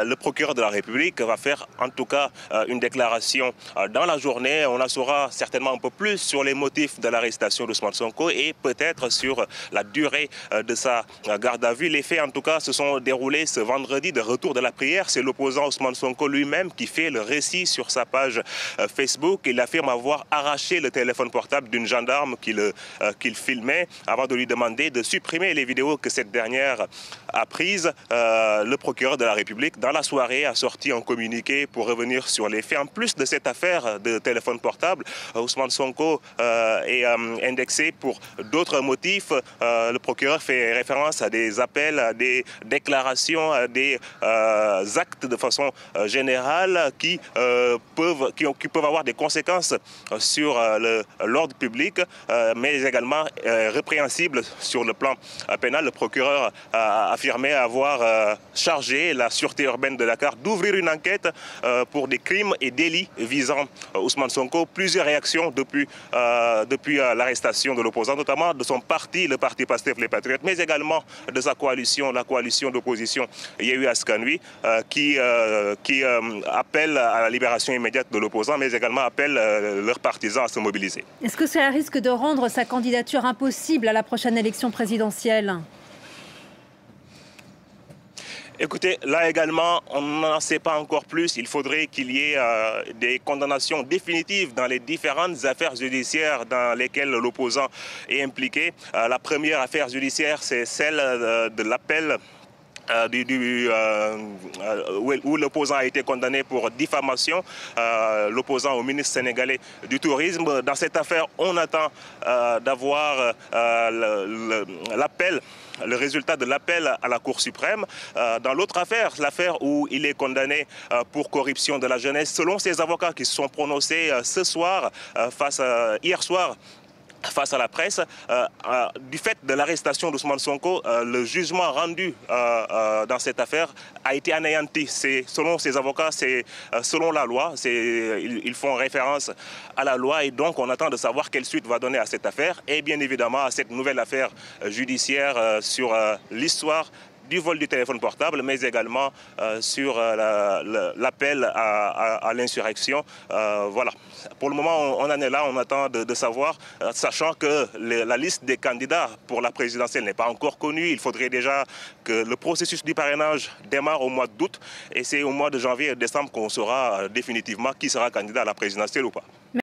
le procureur de la République va faire en tout cas une déclaration dans la journée. On en saura certainement un peu plus sur les motifs de l'arrestation d'Ousmane Sonko et peut-être sur la durée de sa garde à vue. Les faits en tout cas se sont déroulés ce vendredi de retour de la prière. C'est l'opposant Ousmane Sonko lui-même qui fait le récit sur sa page Facebook. Il affirme avoir arraché le téléphone portable d'une gendarme qu'il filmait avant de lui demander de supprimer les vidéos que cette dernière a prises. Le procureur de la République, dans la soirée, a sorti un communiqué pour revenir sur les faits. En plus de cette affaire de téléphone portable, Ousmane Sonko est indexé pour d'autres motifs. Le procureur fait référence à des appels, à des déclarations, à des actes de façon générale qui peuvent avoir des conséquences sur l'ordre public, mais également répréhensibles sur le plan pénal. Le procureur a affirmé avoir chargé la sûreté urbaine de Dakar d'ouvrir une enquête pour des crimes et délits visant Ousmane Sonko. Plusieurs réactions depuis l'arrestation de l'opposant, notamment de son parti, le parti Pastef Les Patriotes, mais également de sa coalition, la coalition d'opposition Yewwi Askan Wi, qui appelle à la libération immédiate de l'opposant, mais également appelle leurs partisans à se mobiliser. Est-ce que cela risque de rendre sa candidature impossible à la prochaine élection présidentielle ? Écoutez, là également, on n'en sait pas encore plus. Il faudrait qu'il y ait des condamnations définitives dans les différentes affaires judiciaires dans lesquelles l'opposant est impliqué. La première affaire judiciaire, c'est celle de l'appel où l'opposant a été condamné pour diffamation, l'opposant au ministre sénégalais du Tourisme. Dans cette affaire, on attend d'avoir le résultat de l'appel à la Cour suprême. Dans l'autre affaire, l'affaire où il est condamné pour corruption de la jeunesse, selon ses avocats qui se sont prononcés hier soir, face à la presse, du fait de l'arrestation d'Ousmane Sonko, le jugement rendu dans cette affaire a été anéanti. Selon ses avocats, c'est selon la loi, ils font référence à la loi et donc on attend de savoir quelle suite va donner à cette affaire et bien évidemment à cette nouvelle affaire judiciaire sur l'histoire du vol du téléphone portable, mais également sur l'appel à l'insurrection. Voilà. Pour le moment, on en est là, on attend de savoir, sachant que la liste des candidats pour la présidentielle n'est pas encore connue. Il faudrait déjà que le processus du parrainage démarre au mois d'août et c'est au mois de janvier et décembre qu'on saura définitivement qui sera candidat à la présidentielle ou pas.